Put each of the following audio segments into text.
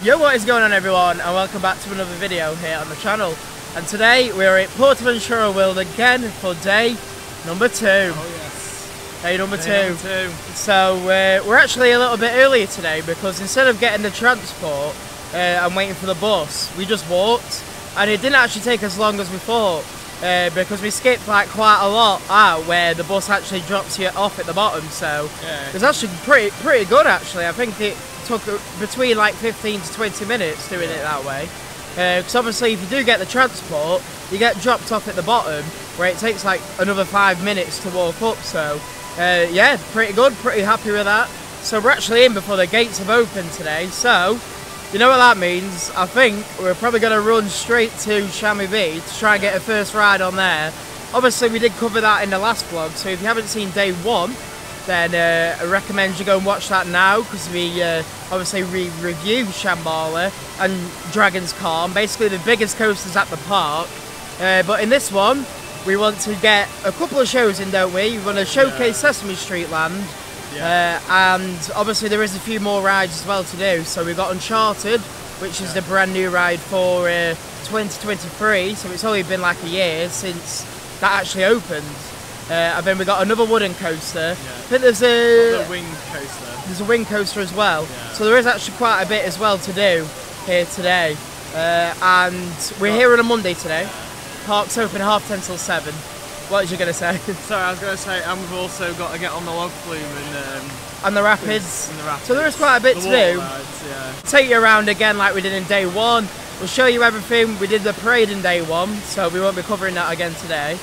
Yo, what is going on everyone, and welcome back to another video here on the channel. And today we're at PortAventura World again for day number 2. Oh yes. Day number two. So we're actually a little bit earlier today because instead of getting the transport and waiting for the bus, we just walked, and it didn't actually take as long as we thought because we skipped like quite a lot out where the bus actually drops you off at the bottom. So yeah, it was actually pretty good actually. I think it took between like 15 to 20 minutes doing it that way. Because obviously if you do get the transport, you get dropped off at the bottom where it takes like another 5 minutes to walk up. So yeah, pretty good, pretty happy with that. So we're actually in before the gates have opened today. So you know what that means? I think we're probably going to run straight to Shambhala to try and get a first ride on there. Obviously we did cover that in the last vlog, so if you haven't seen day 1, then I recommend you go and watch that now, because we obviously review Shambhala and Dragon's Calm, basically the biggest coasters at the park. But in this one, we want to get a couple of shows in, don't we? We want to showcase Sesame Street Land, and obviously there is a few more rides as well to do. So we've got Uncharted, which is the brand new ride for 2023, so it's only been like a year since that actually opened. And then we got another wooden coaster. I think there's a wing coaster. There's a wing coaster as well. Yeah. So there is actually quite a bit as well to do here today. And we're here on a Monday today. Park's open 10:30 till 7. What was you going to say? Sorry, I was going to say, and we've also got to get on the log flume and the rapids. And the rapids. So there is quite a bit to do. Rides, yeah. Take you around again like we did in day 1. We'll show you everything. We did the parade in day 1, so we won't be covering that again today.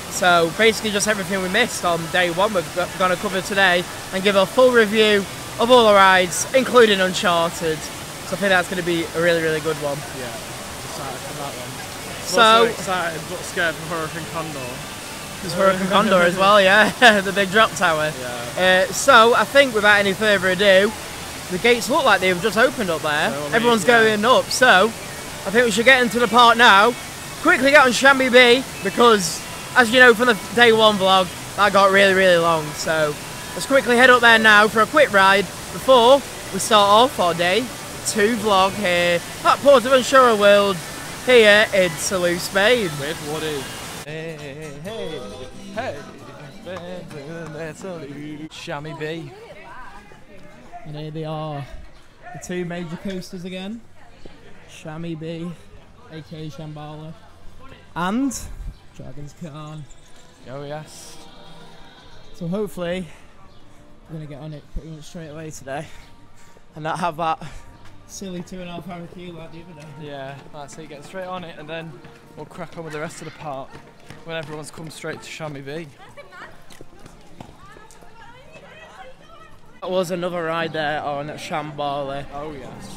So basically just everything we missed on day 1 we're going to cover today and give a full review of all the rides, including Uncharted. So I think that's going to be a really good one. Yeah, excited for that one. So also excited but scared for Hurricane Condor. There's Hurricane Condor as well, yeah, the big drop tower. Yeah. So I think without any further ado, the gates look like they've just opened up there. Everyone's going up, so I think we should get into the park now. Quickly get on Shambhala because, as you know from the day 1 vlog, that got really long. So let's quickly head up there now for a quick ride before we start off our day 2 vlog here at PortAventura World here in Salou, Spain. With Woody. Hey. Shambhala. And here they are, the 2 major coasters again. Shambhala, aka Shambhala, and Dragon's Calm. Oh yes. So hopefully we're going to get on it pretty much straight away today and not have that silly 2.5 hour queue like the other day. Yeah, that's it, get straight on it and then we'll crack on with the rest of the park when everyone's come straight to Shambhala. That was another ride there on Shambhala. Oh yes.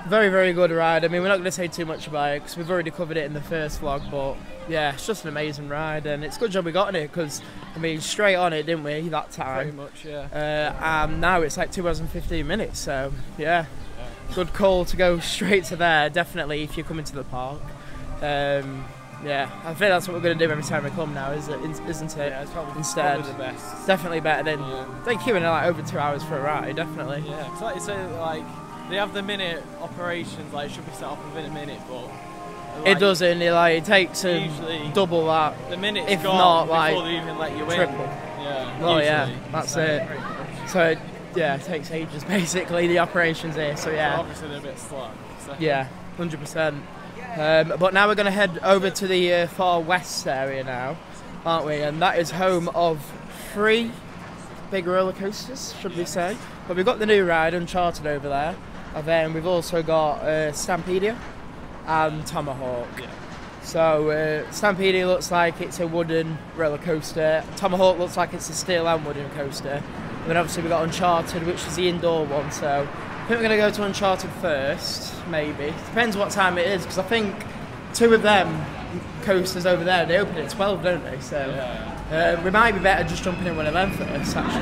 Very good ride. I mean, we're not going to say too much about it because we've already covered it in the first vlog, but yeah, it's just an amazing ride, and it's a good job we got on it because, I mean, straight on it, didn't we, that time? Pretty much, yeah. And now it's like 2 hours and 15 minutes, so yeah, good call to go straight to there, definitely, if you're coming to the park. Yeah, I think that's what we're going to do every time we come now, isn't it? Yeah, it's probably, instead, the best. It's definitely better than queuing like over 2 hours for a ride, definitely. Yeah, because like you say, like, they have the minute operations, like it should be set up within a minute, but like, it doesn't. It takes usually double that. The minute's if gone not, before like, they even let you in. triple. Yeah. Oh usually. yeah, that's it. So yeah, it takes ages basically, the operations here. So yeah. So obviously they're a bit slack. So. Yeah, 100%. But now we're going to head over to the far west area now, aren't we? And that is home of 3 big roller coasters, should we say? But we've got the new ride, Uncharted, over there. And then we've also got Stampida and Tomahawk. Yeah. So Stampida looks like it's a wooden roller coaster. Tomahawk looks like it's a steel and wooden coaster. And then obviously we've got Uncharted, which is the indoor one. So I think we're going to go to Uncharted first, maybe. Depends what time it is, because I think 2 of them coasters over there, they open at 12, don't they? So we might be better just jumping in one of them first, actually.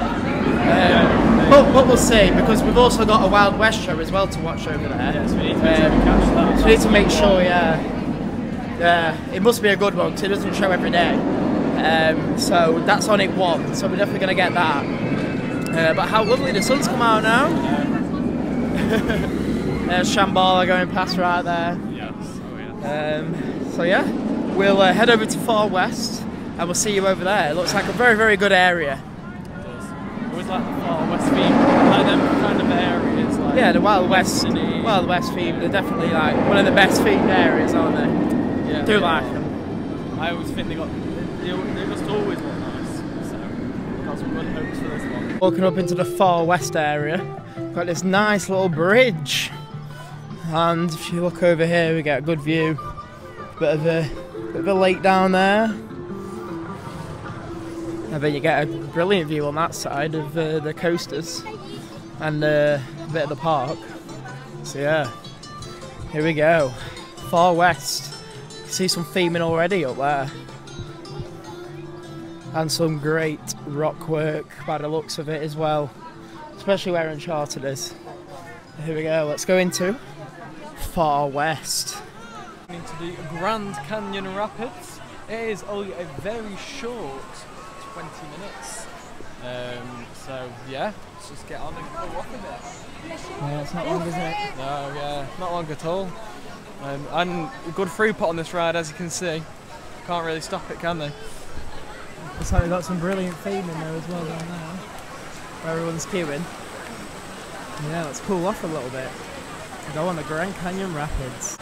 But we'll see, because we've also got a Wild West show as well to watch over there. Yeah, so we need to catch that. So we need to make sure, it must be a good one, because it doesn't show every day. So that's on it 1, so we're definitely going to get that. But how lovely, the sun's come out now. There's Shambhala going past right there. Yes. Oh yeah. So yeah, we'll head over to Far West and we'll see you over there. It looks like a very, very good area. It does. I always like the Far West theme, like them kind of areas. Like Yeah, the Wild West theme, they're definitely like one of the best themed areas, aren't they? Yeah. Do like them. I always think they just always look nice. So got some good hopes for this one. Walking up into the Far West area, got this nice little bridge. And if you look over here, we get a good view. Bit of a lake down there. And then you get a brilliant view on that side of the coasters and a bit of the park. So yeah, here we go. Far West. You can see some theming already up there. And some great rock work by the looks of it as well. Especially where Uncharted is. Here we go, let's go into Far West. Into the Grand Canyon Rapids. It is only a very short 20 minutes. So yeah, let's just get on and go off a bit. Yeah, it's not long, is it? No, yeah, not long at all. And a good throughput on this ride, as you can see. Can't really stop it, can they? Looks like we've got some brilliant theming there as well down there, where everyone's queuing. Yeah, let's cool off a little bit. Go on the Grand Canyon Rapids.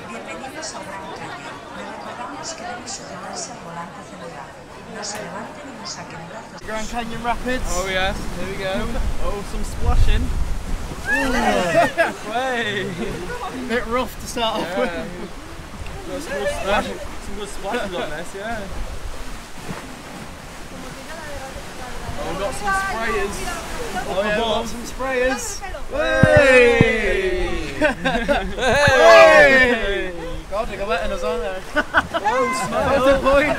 Bienvenidos a Gran Cañón. Les recordamos que deben sujetarse al volante hacia el lado. No se levanten y no saquen brazos. Grand Canyon Rapids. Oh yes, here we go. Oh, some splashing. Way. Bit rough to start off with. Got some good splashes on this, yeah. Oh, we've got some sprayers. Oh yeah, we've got some sprayers. Hey! Hey! God, they're letting us on there. Oh, smell. What's the point?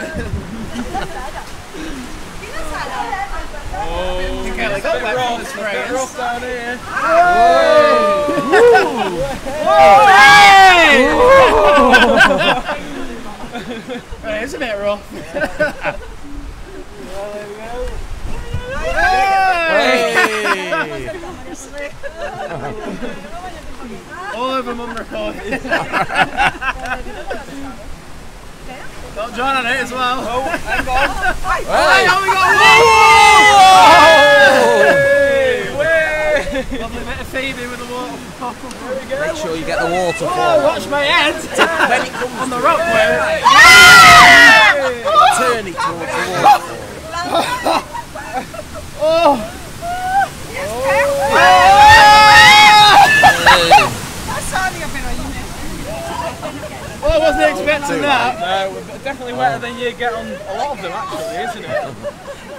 Oh, you can't it's go a bit back rough. from the sprayers. It's a bit rough down here. Right, it's a bit rough. Well, there we go. Hey! All of them on record. Got John on it as well. Oh, hang on. Hey, oh, we got Hey! lovely bit of Phoebe with the waterfall. There we go. Make sure you get the waterfall. Oh, watch my head. When it comes On the to rock way. turn it towards the waterfall. Oh. Oh, I wasn't expecting that. No, definitely wetter than you get on a lot of them, actually, isn't it? I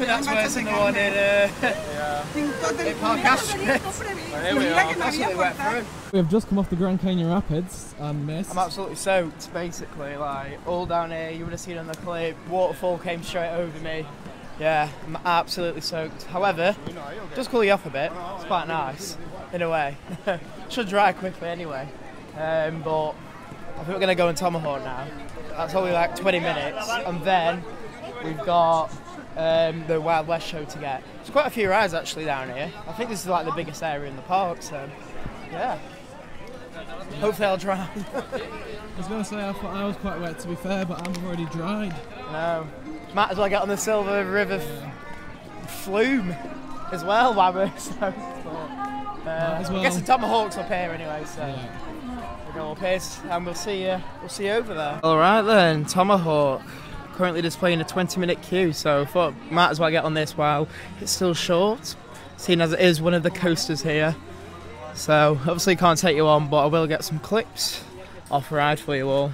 think that's worse than the one in Park Astrid. Here we are. That's what they went through. We have just come off the Grand Canyon Rapids and missed. I'm absolutely soaked, basically. Like, all down here, you would have seen on the clip, waterfall came straight over me. Yeah, I'm absolutely soaked. However, just cool you off a bit. It's quite nice, in a way. Should dry quickly anyway. But I think we're going to go on Tomahawk now. That's only like 20 minutes. And then we've got the Wild West show to get. There's quite a few rides actually down here. I think this is like the biggest area in the park, so yeah. Hopefully I'll dry. I was going to say I thought I was quite wet, to be fair, but I'm already dried. No. Might as well get on the Silver River flume as well while we're soaked. I guess the Tomahawk's up here anyway, so we'll go up here and we'll see you over there. Alright then, Tomahawk. Currently displaying a 20-minute queue, so I thought might as well get on this while it's still short, seeing as it is one of the coasters here. So obviously can't take you on, but I will get some clips off ride for you all.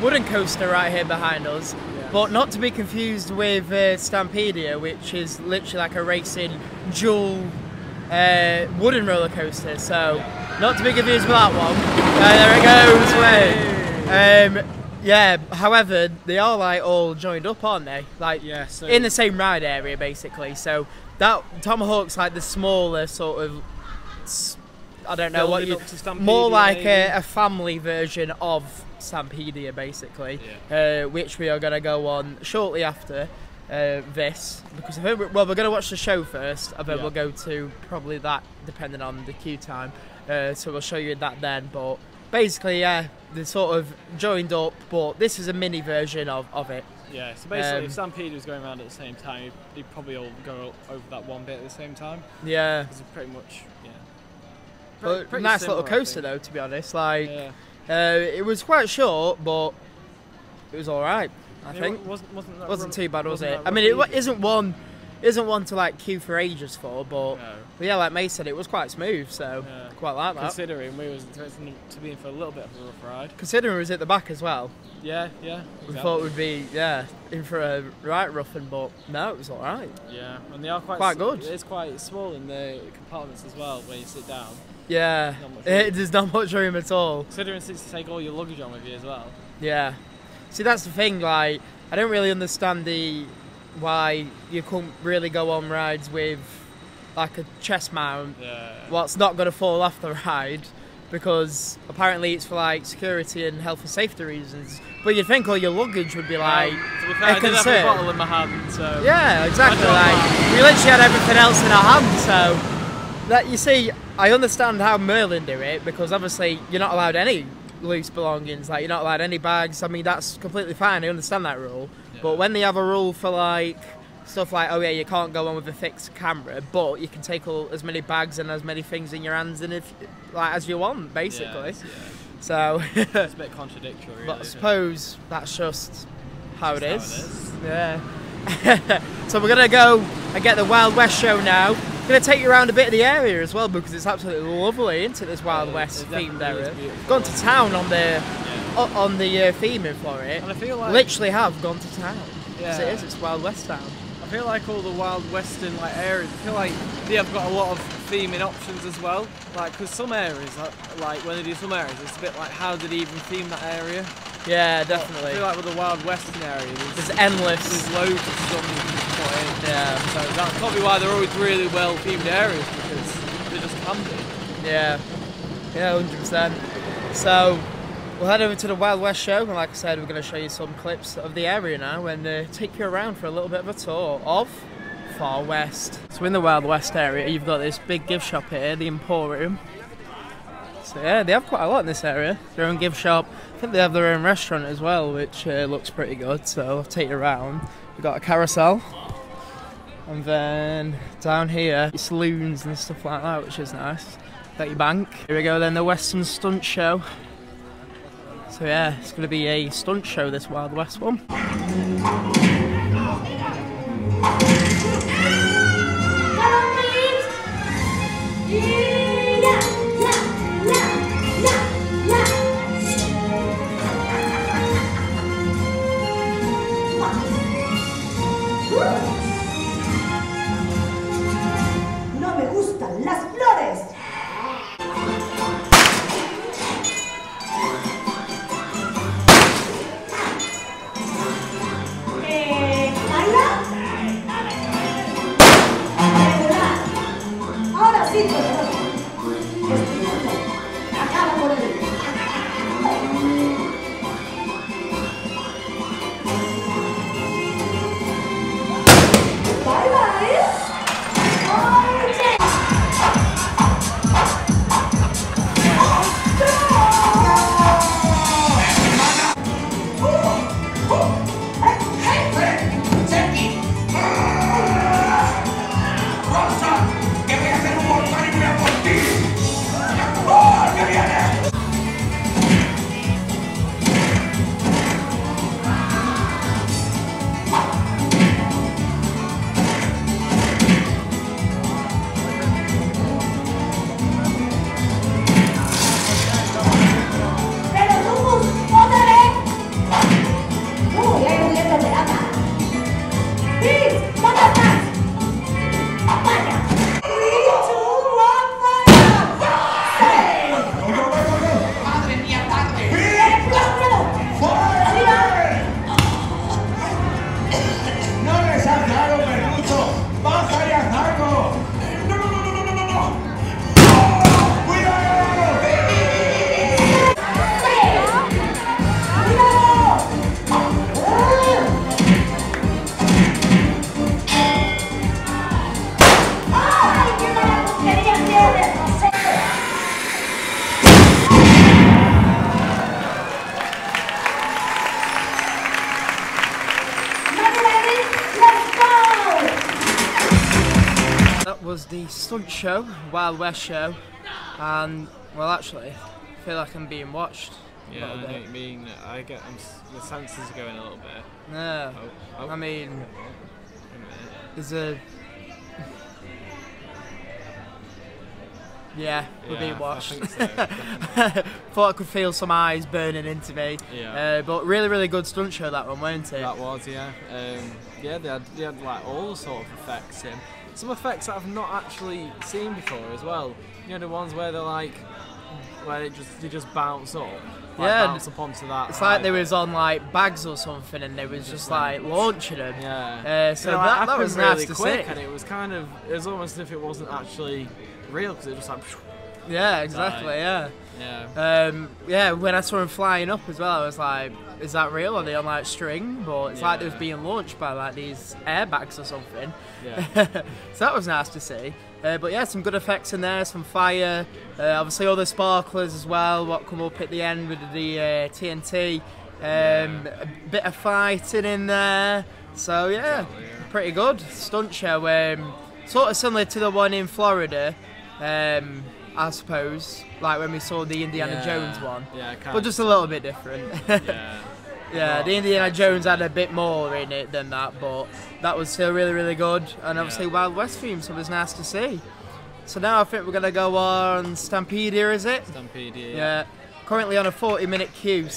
Wooden coaster right here behind us. but not to be confused with Stampida, which is literally like a racing dual wooden roller coaster. So not to be confused with that one. There it goes. Yeah. However, they are like all joined up, aren't they? Like so in the same ride area, basically. So that Tomahawk's like the smaller sort of. I don't know what you. More like a family version of Stampida, basically, which we are going to go on shortly after this, because we're going to watch the show first, and then we'll go to probably that, depending on the queue time. So we'll show you that then. But basically, they're sort of joined up, but this is a mini version of it. Yeah, so basically, if Stampede was going around at the same time, you'd probably all go over that one bit at the same time. Yeah. It's pretty much, Pretty nice little coaster, though, to be honest. Like, it was quite short, but it was all right. I think wasn't too bad, was it? I mean, it isn't one to like queue for ages for, but yeah, like May said, it was quite smooth, so quite like that. Considering we was expecting to be in for a little bit of a rough ride. Considering it was at the back as well. Yeah, exactly. We thought we'd be in for a right roughing, but no, it was all right. Yeah, and they are quite good. It's quite small in the compartments as well, where you sit down. Yeah, there's not much room at all. Considering since you take all your luggage on with you as well. Yeah. See, that's the thing, like, I don't really understand why you couldn't really go on rides with, like, a chest mount, what's not going to fall off the ride, because apparently it's for, like, security and health and safety reasons. But you'd think all your luggage would be, like, I did have a bottle in my hand, so... Yeah, exactly, like, we literally had everything else in our hand, so... That, you see, I understand how Merlin do it, because obviously you're not allowed any loose belongings, like you're not allowed any bags. I mean, that's completely fine, I understand that rule. But when they have a rule for like stuff like, oh yeah, you can't go on with a fixed camera, but you can take as many bags and as many things in your hands and as you want, basically. So it's a bit contradictory, really, but I suppose that's just how it is. Yeah. So we're gonna go and get the Wild West show now. Going to take you around a bit of the area as well, because it's absolutely lovely, isn't it, this Wild West themed area. Gone to town on the theming for it. And I feel like literally have gone to town. Yes, it's Wild West town. I feel like all the Wild Western areas, I feel like they have got a lot of theming options as well. Like, because some areas, like when they do some areas, it's a bit like, how did they even theme that area? Yeah, definitely. I feel like with the Wild Western area, there's endless. There's loads of stuff you can put in. Yeah. So that's probably why they're always really well themed areas, because they just can be. Yeah. Yeah, 100%. So we'll head over to the Wild West show, and like I said, we're going to show you some clips of the area now and take you around for a little bit of a tour of Far West. So in the Wild West area, you've got this big gift shop here, the Emporium. So yeah, they have quite a lot in this area. Their own gift shop. I think they have their own restaurant as well, which looks pretty good. So I'll take you around. We've got a carousel, and then down here, saloons and stuff like that, which is nice. Got your bank. Here we go then, the Western Stunt Show. So yeah, it's going to be a stunt show, this Wild West one. No me gustan las flores. ¿Baila? Ahora sí, acaba con él. Que voy a hacer un montón y voy a was the stunt show, Wild West show, and well, actually, I feel like I'm being watched. Yeah, I know what you mean. The senses are going a little bit. Yeah. I mean, there's a. Yeah, we're being watched. I think so, thought I could feel some eyes burning into me. Yeah. But really good stunt show that one, weren't it? That was, yeah. Yeah, they had like all sort of effects in. Some effects that I've not actually seen before as well. You know, the ones where they're like, where they just bounce up. Like, bounce up onto that. It's like they was on like bags or something, and they was just like launching them. Yeah. So that was really nice to quick, see. And it was almost as if it wasn't actually real, because it was just like. Yeah, exactly. Yeah. Yeah. When I saw him flying up as well, I was like, "Is that real? Are they on like string?" But it's like they was being launched by like these airbags or something. Yeah. So that was nice to see. But yeah, some good effects in there, some fire. Obviously, all the sparklers as well. What come up at the end with the TNT. A bit of fighting in there. So yeah, pretty good stunt show. Sort of similar to the one in Florida. I suppose, like when we saw the Indiana Jones one, but just a little bit different. Yeah, the Indiana Jones had a bit more in it than that, but that was still really good, and obviously Wild West theme, so it was nice to see. So now I think we're gonna go on Stampida, is it? Stampida, yeah. Currently on a 40-minute queue.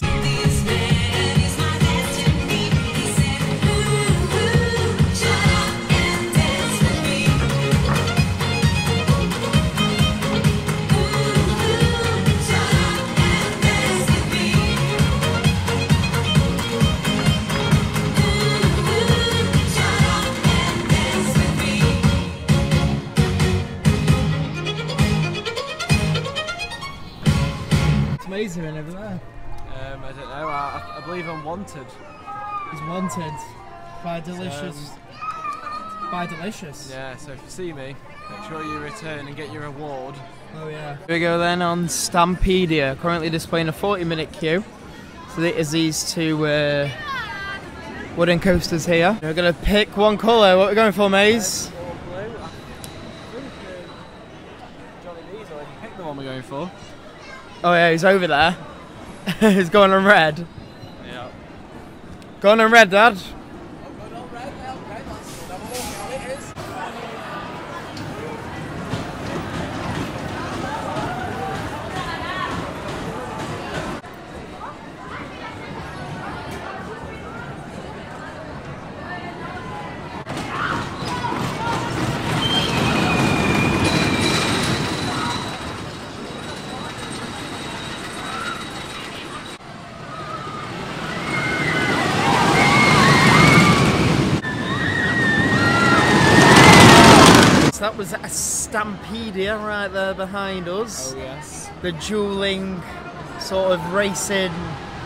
Amazing over there. I don't know. I believe I'm wanted. He's wanted by Delicious. By Delicious. Yeah. So if you see me, make sure you return and get your award. Oh yeah. Here we go then on Stampida. Currently displaying a 40-minute queue. So it is these two wooden coasters here. We're gonna pick one colour. What are we going for, Maze? Johnny D's already picked the one we're going for. Oh yeah, he's over there. He's going on red. Yeah. Going on red, Dad. That was a Stampida right there behind us. Oh yes. The dueling sort of racing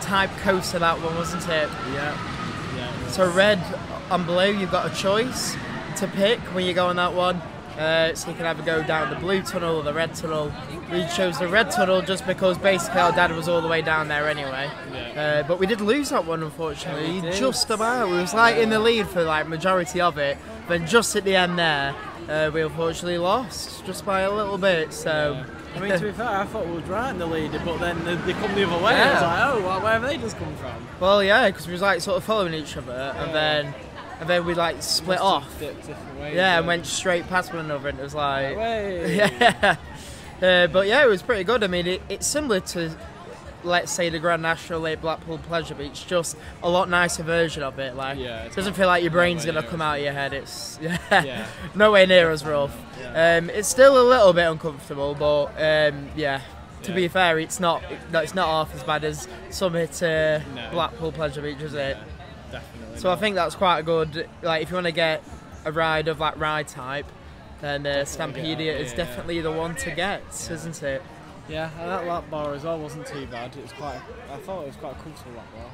type coaster, that one, wasn't it? Yeah. So red and blue, you've got a choice to pick when you go on that one. So you can either go down the blue tunnel or the red tunnel. We chose the red tunnel just because basically our dad was all the way down there anyway. Yeah. But we did lose that one, unfortunately. Yeah, just about. We was like in the lead for like majority of it, but just at the end there, we unfortunately lost just by a little bit. So. I mean, to be fair, I thought we were right in the lead, but then they come the other way. I was like, oh, where have they just come from? Well, yeah, because we was like sort of following each other, and then we like split off. Ways, and went straight past one another, and it was like, yeah. But yeah, it was pretty good. I mean, it's similar to, let's say, the Grand National Lake Blackpool Pleasure Beach, just a lot nicer version of it. Like, it doesn't feel like your brain's gonna come out of your head. It's nowhere near as rough. Yeah. It's still a little bit uncomfortable, but to be fair, it's not half as bad as Summit Blackpool Pleasure Beach, is it? Definitely. So I think that's quite a good. Like, if you want to get a ride of like ride type, then Stampida is definitely the one to get, isn't it? Yeah, and that lap bar as well wasn't too bad. It was quite. I thought it was quite a comfortable lap bar.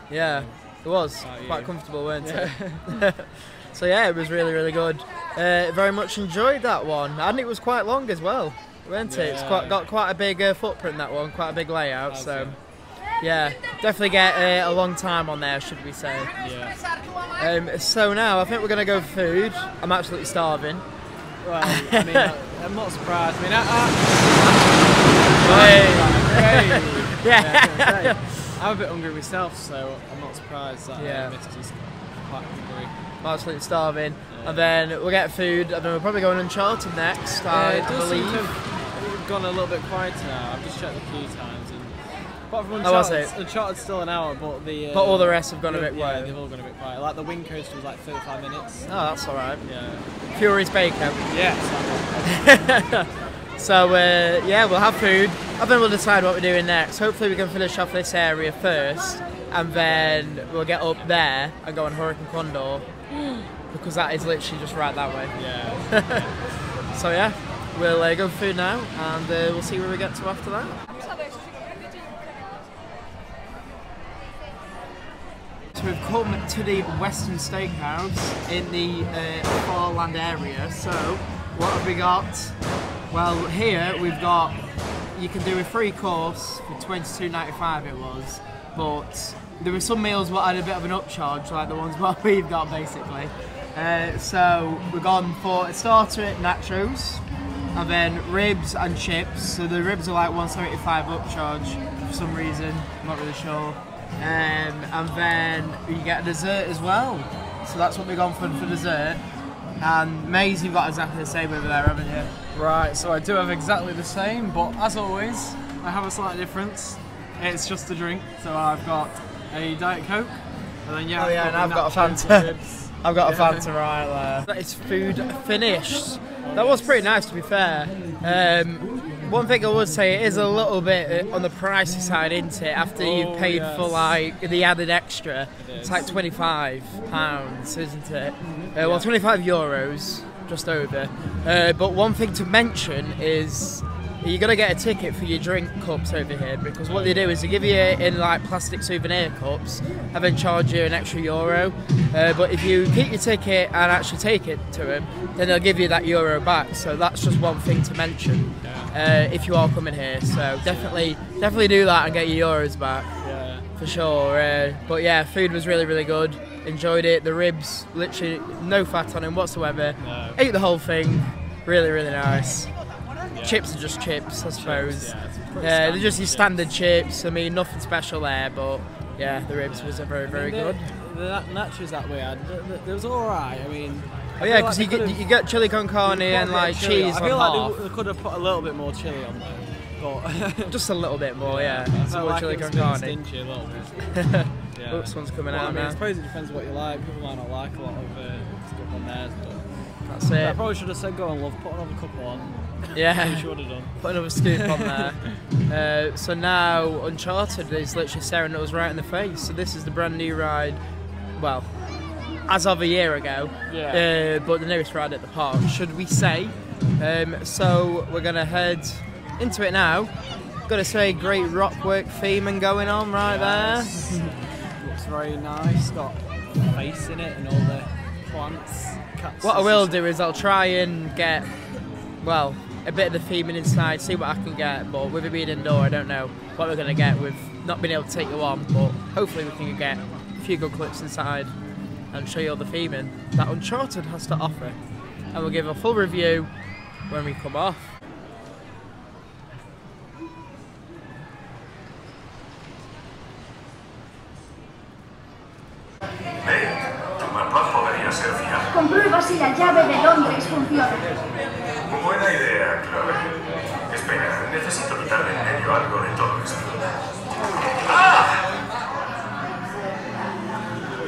Yeah, it was quite comfortable, weren't it? So yeah, it was really good. Very much enjoyed that one, and it was quite long as well, weren't it? It's got quite a big footprint, that one, quite a big layout. So yeah, definitely get a long time on there, should we say? Yeah. So now I think we're gonna go for food. I'm absolutely starving. Well, I mean, I'm not surprised. I mean, Yeah. I'm a bit hungry myself, so I'm not surprised that I missed his quite hungry. I'm absolutely starving. And then we'll get food, and then we'll probably go on Uncharted next, I believe. We've gone a little bit quieter now. I've just checked the queue times. And apart from was Uncharted, Uncharted's still an hour, but but all the rest have gone a bit quiet. Yeah, they've all gone a bit quiet. Like the wing coaster was like 35 minutes. Oh, that's alright. Yeah. Furius Baco. Yes. So, yeah, we'll have food, and then we'll decide what we're doing next. Hopefully we can finish off this area first, and then we'll get up there and go on Hurricane Condor, because that is literally just right that way. Yeah. So yeah, we'll go for food now, and we'll see where we get to after that. So we've come to the Western Steakhouse in the Foreland area. So what have we got? Well, here we've got, you can do a free course for $22.95 it was, but there were some meals that had a bit of an upcharge, like the ones what we've got basically. So we've gone for a starter, nachos, and then ribs and chips. So the ribs are like $1.75 upcharge for some reason, I'm not really sure. And then you get a dessert as well. So that's what we've gone for dessert. And Maze, you've got exactly the same over there, haven't you? Right, so I do have exactly the same, but as always, I have a slight difference. It's just a drink, so I've got a Diet Coke, and then and I've got a Fanta. I've got a Fanta right there. That is food finished. That was pretty nice, to be fair. One thing I would say, it is a little bit on the pricey side, isn't it? After you've paid for like the added extra, it's like £25, isn't it? Well, €25, just over. But one thing to mention is you're gonna get a ticket for your drink cups over here, because what they do is they give you in like plastic souvenir cups and then charge you an extra €1. But if you keep your ticket and actually take it to them, then they'll give you that €1 back. So that's just one thing to mention if you are coming here. So definitely do that and get your euros back for sure. But yeah, food was really good. Enjoyed it. The ribs, literally no fat on them whatsoever. No. Ate the whole thing. Really nice. Chips are just chips, I suppose. They're just your standard chips. I mean, nothing special there, but yeah, the ribs was very good. The nachos that we had, it was alright. I mean, oh yeah, because you get chili con carne and like cheese on half. I feel like they could have put a little bit more chili on there, but just a little bit more, yeah. Some more chili con carne. Stingy a little bit. This one's coming out now. I suppose it depends what you like. People might not like a lot of stuff on theirs, but that's it. I probably should have said, go on, love, put another couple on. Yeah, you should have done. Put another scoop on there. So now Uncharted is literally staring at us right in the face. So this is the brand new ride, well, as of a year ago, but the newest ride at the park, should we say. So we're going to head into it now. Got to say, great rockwork theming going on right there. Looks very nice, got face in it and all the plants. What I will do is I'll try and get, well, a bit of the theming inside, see what I can get, but with it being indoor, I don't know what we're going to get with not being able to take you on, but hopefully we can get a few good clips inside and show you all the theming that Uncharted has to offer. And we'll give a full review when we come off. Tu mapa podría ser fiable. Comprueba si la llave de Londres funciona. Buena idea, Chloe. Espera, necesito quitar de en medio algo de todo esto. ¡Ah!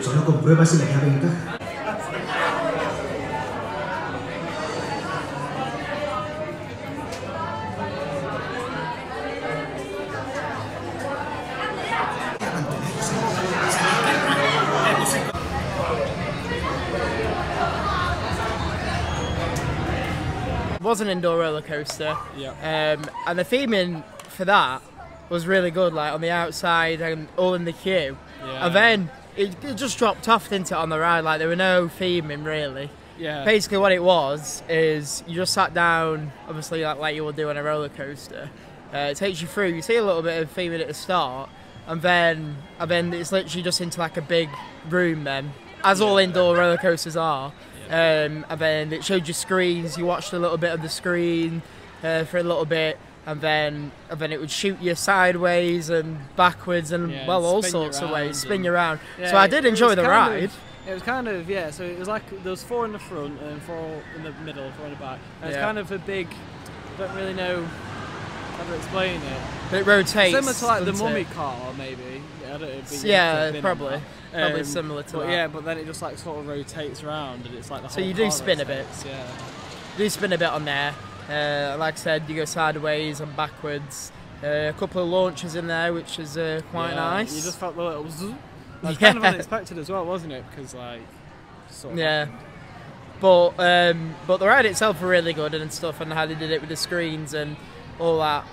Solo comprueba si la llave encaja. Was an indoor roller coaster, and the theming for that was really good, like on the outside and all in the queue. And then it just dropped off, didn't it, on the ride? Like there were no theming really. Basically what it was is you just sat down, obviously like you would do on a roller coaster. It takes you through, you see a little bit of theming at the start, and then it's literally just into like a big room then, as all indoor roller coasters are. and then it showed you screens. You watched a little bit of the screen for a little bit, and then it would shoot you sideways and backwards and well, all sorts of ways, spin you around. Yeah, so I did enjoy the ride. It was kind of, yeah, so it was like there was 4 in the front and 4 in the middle, 4 in the back. And it's kind of a big, I don't really know how to explain it. But it rotates. Similar to like the Mummy car, maybe. Yeah, I don't know. Probably. Probably similar to that. Yeah, but then it just like sort of rotates around and it's like the whole So you do car spin a rotates, bit. Yeah. You do spin a bit on there. Like I said, you go sideways and backwards. A couple of launches in there, which is quite nice. You just felt the little zzz. That's kind of unexpected as well, wasn't it? Because like, sort of happened. But the ride itself were really good and stuff, and how they did it with the screens and all that.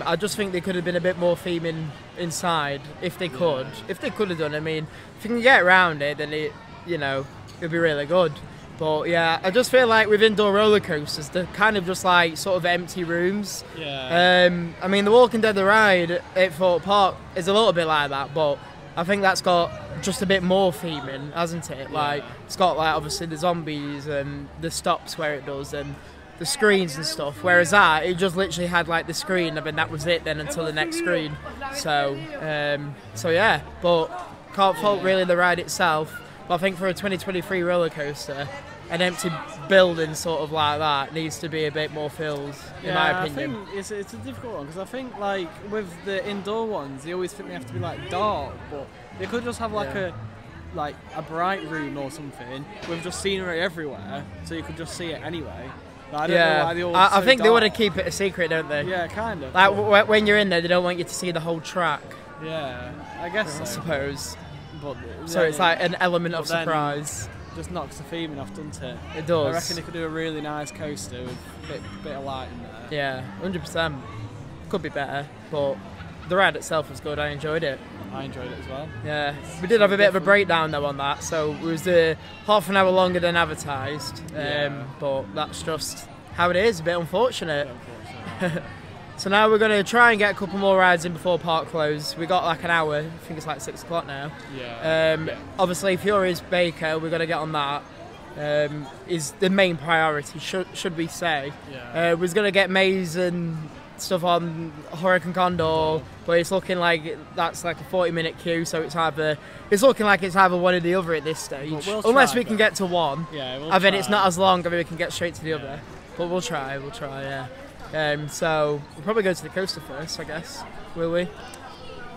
I just think they could have been a bit more theming inside if they could. If they could have done, I mean, if you can get around it, then it, you know, it'd be really good. But yeah, I just feel like with indoor roller coasters, they're kind of just like sort of empty rooms. Yeah. I mean, the Walking Dead the ride at Thorpe Park is a little bit like that, but I think that's got just a bit more theming, hasn't it? Like, it's got like obviously the zombies and the stops where it does and the screens and stuff. Whereas that, it just literally had like the screen, and then that was it then until the next screen. So yeah, but can't fault really the ride itself. But I think for a 2023 roller coaster, an empty building sort of like that needs to be a bit more filled, in my opinion. I think it's a difficult one because I think like with the indoor ones, they always think they have to be like dark, but they could just have like a bright room or something with just scenery everywhere, so you could just see it anyway. But I don't know why they all I think they want to keep it a secret, don't they? Yeah, kind of. Like when you're in there, they don't want you to see the whole track. Yeah, I guess I suppose. But so it's like an element of surprise. Just knocks the theming off, doesn't it? It does. I reckon they could do a really nice coaster with a bit of light in there. Yeah, 100%. Could be better, but the ride itself was good. I enjoyed it. I enjoyed it as well. Yeah, we did have a bit of a breakdown though on that, so it was half an hour longer than advertised. But that's just how it is. A bit unfortunate. So now we're going to try and get a couple more rides in before park close. We got like an hour. I think it's like 6 o'clock now. Obviously, Furius Baco, we're going to get on that. Is the main priority, should we say. We're going to get Maze and stuff on Hurricane Condor, but it's looking like that's like a 40-minute queue, so it's looking like it's either one or the other at this stage. Unless we can get to one, and then it's not as long, and we can get straight to the other. But we'll try, yeah. So we'll probably go to the coaster first, I guess. Will we?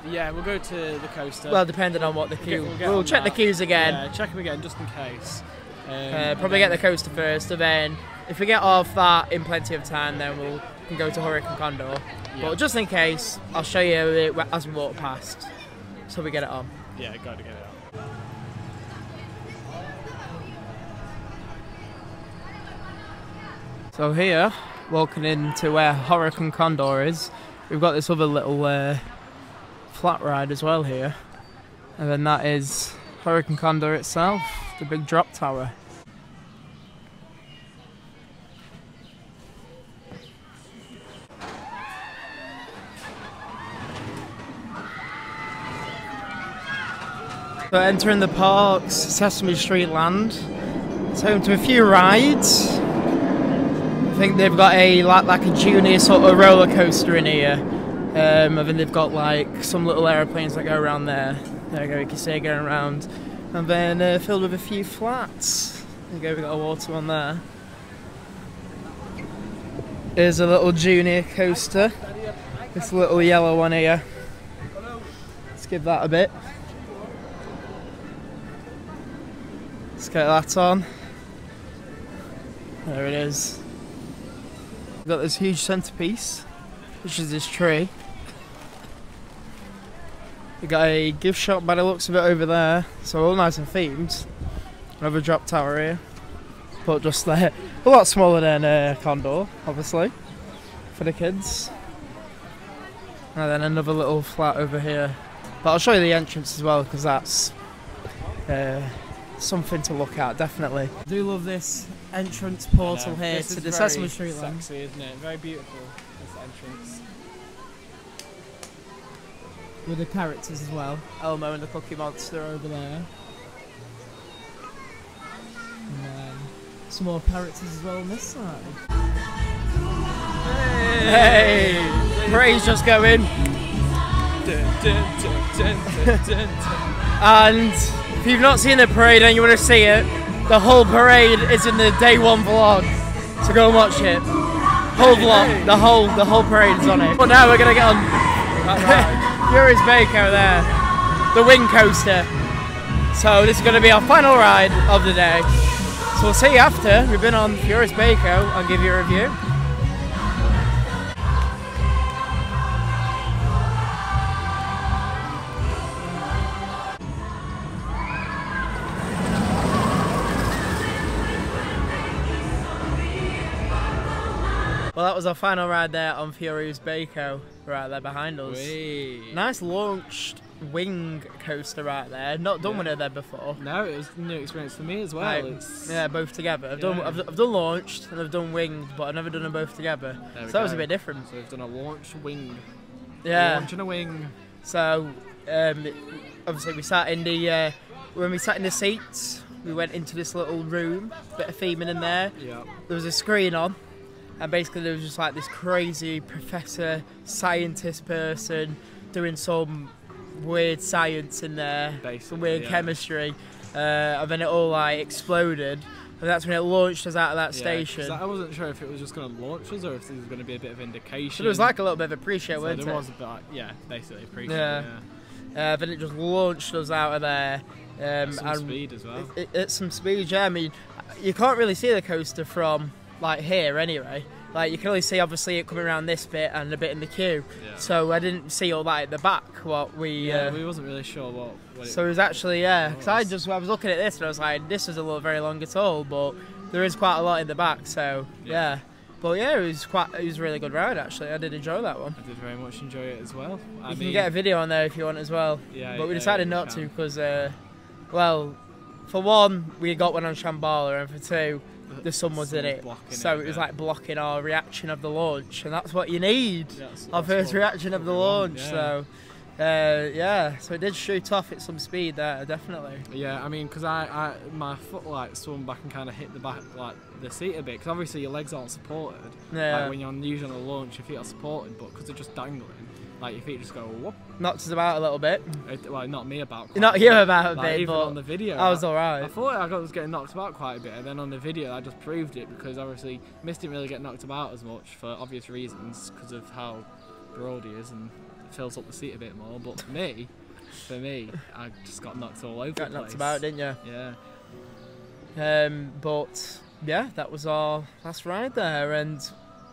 Yeah, we'll go to the coaster. Well, depending on what the queue. We'll check the queues again. Yeah, check them again just in case. Probably get the coaster first, and then if we get off that in plenty of time, then we can go to Hurricane Condor. But just in case, I'll show you it as we walk past, so we get it on. Yeah, got to get it on. So here, walking into where Hurricane Condor is, we've got this other little flat ride as well here, and then that is Hurricane Condor itself, the big drop tower. So entering the park's Sesame Street land, it's home to a few rides. I think they've got like a junior sort of roller coaster in here. And then they've got like some little aeroplanes that go around there. There you go, you can see it going around. And then filled with a few flats. There you go, we've got a water one there. Here's a little junior coaster. This little yellow one here. Let's give that a bit. Let's get that on. There it is. We've got this huge centerpiece, which is this tree. We've got a gift shop by the looks of it over there, so all nice and themed. Another drop tower here, but just there. A lot smaller than Condor, obviously, for the kids. And then another little flat over here. But I'll show you the entrance as well, because that's something to look at, definitely. I do love this entrance portal here to the Sesame Street land. Sexy, isn't it? Very beautiful, this entrance. With the characters as well. Elmo and the Cookie Monster over there. And then some more characters as well on this side. Hey! Parade's just going. And if you've not seen the parade and you want to see it, the whole parade is in the day one vlog. So go and watch it. Whole vlog, the whole parade is on it. But now we're gonna get on Furius Baco there, the wing coaster. So this is gonna be our final ride of the day. So we'll see you after we've been on Furius Baco and give you a review. Well, that was our final ride there on Furius Baco, right there behind us. Wee. Nice launched wing coaster right there. Not done one of them before. No, it was a new experience for me as well. Yeah, both together. I've done launched and I've done winged, but I've never done them both together. So that was a bit different. So we've done a launch wing. Yeah. Launch and a wing. So obviously we sat in the when we sat in the seats, we went into this little room, bit of theming in there. Yeah. There was a screen on. And basically there was just like this crazy professor, scientist person doing some weird science in there, Basically, some weird chemistry, and then it all like exploded, and that's when it launched us out of that station. I wasn't sure if it was just going to launch us or if there was going to be a bit of indication. But it was like a little bit of a pre-show, wasn't it? There was a bit, basically a pre-show. Yeah. Then it just launched us out of there. At some speed as well. At some speed, yeah. I mean, you can't really see the coaster from like here anyway. Like you can only see obviously it coming around this bit and a bit in the queue. Yeah. So I didn't see all that at the back. What we we wasn't really sure what so it was actually because I was looking at this and I was like, this doesn't look very long at all, but there is quite a lot in the back. So yeah. But yeah, it was a really good ride actually. I did enjoy that one. I did very much enjoy it as well. You can get a video on there if you want as well. Yeah. But we decided not to because well, for one we got one on Shambhala, and for two, the sun was in it, so it was like blocking our reaction of the launch, and that's what you need. Our first reaction of the launch. So so it did shoot off at some speed there, definitely. Yeah, I mean, because my foot like swung back and kind of hit the back, like the seat a bit, because obviously your legs aren't supported. Yeah. Like when you're usually on a launch, your feet are supported, but because they're just dangling, like your feet just go whoop. Knocked us about a little bit. Well, not me about. Not you about a bit, even but on the video, I was alright. I thought I was getting knocked about quite a bit, and then on the video I just proved it, because obviously Mist didn't really get knocked about as much for obvious reasons, because of how broad he is and it fills up the seat a bit more. But for me, I just got knocked all over the place. Got knocked about, didn't you? Yeah. But yeah, that was our last ride there, and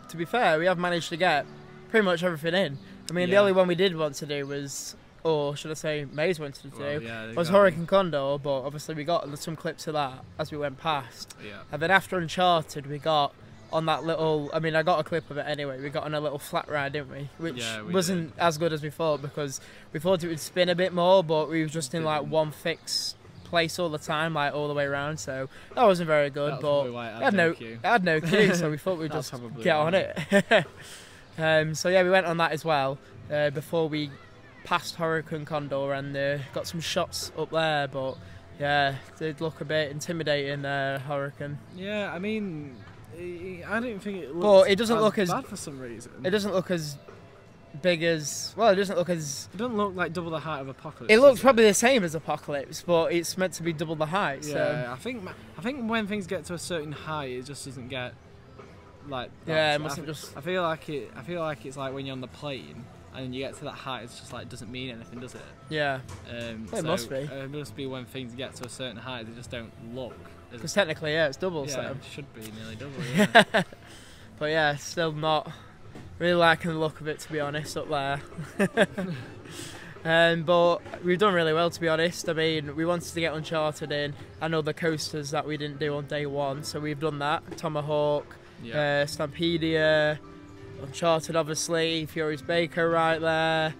to be fair, we have managed to get pretty much everything in. I mean, the only one we did want to do was, or should I say Maze wanted to do, was Hurricane Condor, but obviously we got some clips of that as we went past. Yeah. And then after Uncharted, we got on that little, I mean, I got a clip of it anyway, we got on a little flat ride, didn't we? Which wasn't as good as we thought, because we thought it would spin a bit more, but we were just in like one fixed place all the time, like all the way around, so that wasn't very good. But I had no queue, so we thought we'd just get on it. So yeah, we went on that as well before we passed Hurricane Condor, and got some shots up there, but yeah, it did look a bit intimidating, Hurricane. Yeah, I mean, I don't think it looks but it doesn't look as bad for some reason. It doesn't look as big as, well, it doesn't look like double the height of Apocalypse. It looks probably the same as Apocalypse, but it's meant to be double the height. Yeah, so. I think when things get to a certain height, it just doesn't get like that. Yeah, it mustn't just. I feel like it's like when you're on the plane and you get to that height, it's just like it doesn't mean anything, does it? Yeah. It must be. It must be when things get to a certain height, they just don't look. Because technically, yeah, it's double. Yeah, so. it should be nearly double. Yeah. But yeah, still not really liking the look of it, to be honest, up there. But we've done really well, to be honest. I mean, we wanted to get Uncharted in and other coasters that we didn't do on day one, so we've done that. Tomahawk, Stampida, Uncharted, obviously, Furius Baco right there.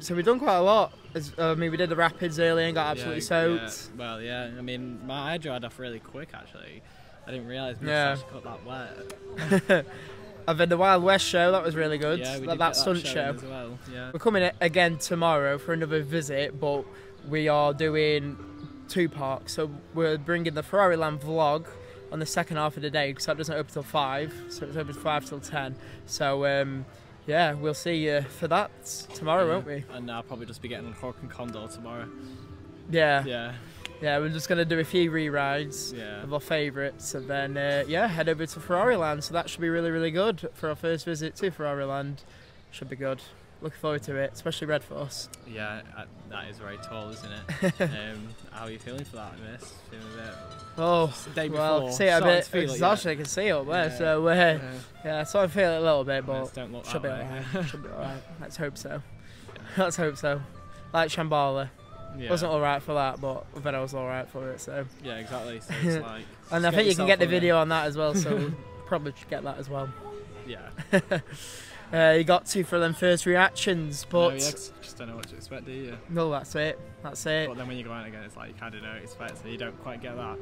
So we've done quite a lot. I mean, we did the rapids earlier and got absolutely soaked. Yeah. Well, yeah. I mean, I dried off really quick, actually. I didn't realise it got that wet. And then the Wild West show, that was really good. Yeah, we did that stunt show. As well. Yeah. We're coming again tomorrow for another visit, but we are doing 2 parks. So we're bringing the Ferrari Land vlog on the second half of the day, because that doesn't open till 5, so it's open 5 till 10. So yeah, we'll see you for that tomorrow, won't we? And I'll probably just be getting on Cork and Condor tomorrow. Yeah, we're just going to do a few re-rides Yeah. of our favourites, and then yeah, head over to Ferrari Land. So that should be really, really good for our first visit to Ferrari Land. Should be good. Looking forward to it, especially Red Force. Yeah, that is very tall, isn't it? How are you feeling for that, miss? Feeling a bit... Oh, the day well, before, see it a starting bit to feel it, exhausted. I can see up there, Yeah. so yeah, so I feel it a little bit, but Don't look should be that way. alright. Should be alright. Let's hope so. Let's hope so. Like Shambhala, Yeah. wasn't alright for that, but I bet I was alright for it. So Yeah, exactly. So it's like... and I just think you can get the yourself on it. video on that as well, so we'll probably should get that as well. Yeah. You got to for them first reactions, No, but yeah, 'cause you just don't know what to expect, do you? no, that's it. That's it. But then when you go out again, it's like you kind of know what to expect, so you don't quite get that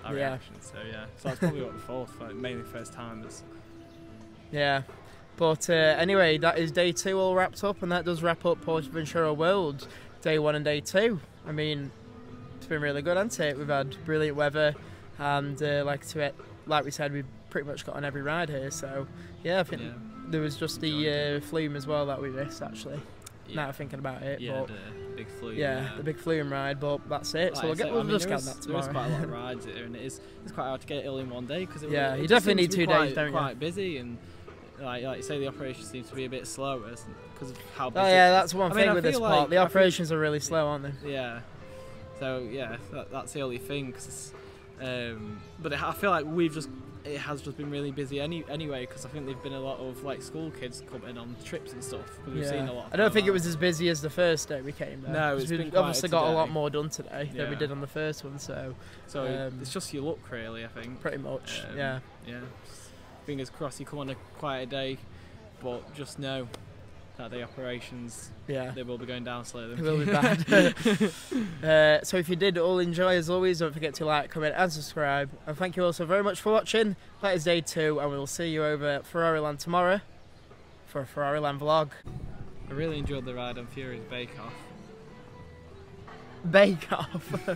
Yeah. reaction. So yeah, so that's probably what the fourth, like, mainly first timers. Yeah. But anyway, that is day 2 all wrapped up, and that does wrap up PortAventura World, day 1 and day 2. I mean, it's been really good, hasn't it? We've had brilliant weather, and like we said, we've pretty much got on every ride here. So yeah, I think there was just the flume as well that we missed, actually. Yeah. Now thinking about it, Yeah, but the big flume. yeah, the big flume ride. But that's it. So Like I we'll say, just there get that is- There is tomorrow. quite a lot of rides here, and it's quite hard to get it all in one day because Yeah, it you just definitely seems need to be 2 days, quite, don't you? Quite busy, and like you say, the operation seems to be a bit slower because of how busy. Oh yeah, that's one I mean, thing I with this feel part. like- The I feel- operations are really slow, aren't they? Yeah. So yeah, that's the only thing. But I feel like it has just been really busy anyway, because I think there've been a lot of like school kids coming on trips and stuff. 'Cause we've seen a lot. I don't think it was as busy as the first day we came there. No, 'cause it's we been quieter obviously got a lot today. more done today than we Yeah. did on the first one. So it's just your luck, really. I think. pretty much, Um, yeah. Yeah. Fingers crossed you come on a quieter day, but just know that the operations, Yeah. they will be going down slowly. It will be bad. So if you did all enjoy, as always, don't forget to like, comment and subscribe. And thank you all so very much for watching. That is day 2, and we will see you over at Ferrari Land tomorrow for a Ferrari Land vlog. I really enjoyed the ride on Furius Baco. Bake off.